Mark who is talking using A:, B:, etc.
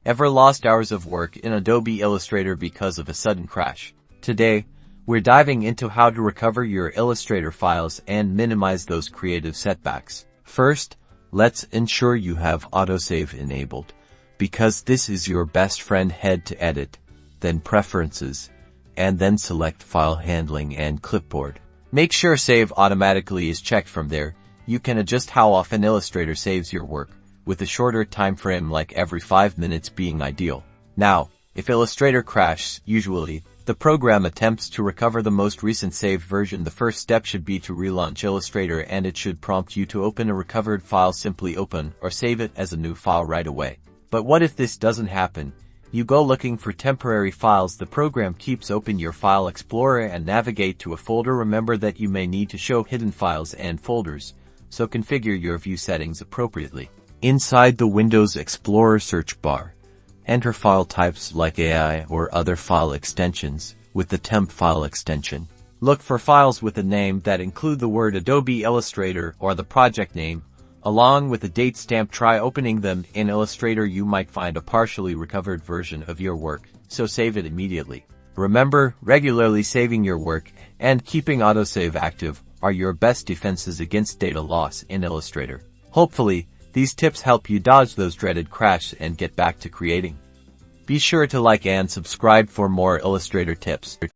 A: Ever lost hours of work in Adobe Illustrator because of a sudden crash? Today, we're diving into how to recover your Illustrator files and minimize those creative setbacks. First, let's ensure you have Autosave enabled, because this is your best friend. Head to Edit, then Preferences, and then select File Handling and Clipboard. Make sure Save Automatically is checked. From there, you can adjust how often Illustrator saves your work, with a shorter time frame like every 5 minutes being ideal. Now, if Illustrator crashes, usually, the program attempts to recover the most recent saved version. The first step should be to relaunch Illustrator, and it should prompt you to open a recovered file. Simply open or save it as a new file right away. But what if this doesn't happen? You go looking for temporary files. The program keeps open your File Explorer and navigate to a folder. Remember that you may need to show hidden files and folders, so configure your view settings appropriately. Inside the Windows Explorer search bar, enter file types like AI or other file extensions with the temp file extension. Look for files with a name that include the word Adobe Illustrator or the project name, along with a date stamp. Try opening them in Illustrator. You might find a partially recovered version of your work, so save it immediately. Remember, regularly saving your work and keeping Autosave active are your best defenses against data loss in Illustrator. Hopefully, these tips help you dodge those dreaded crashes and get back to creating. Be sure to like and subscribe for more Illustrator tips.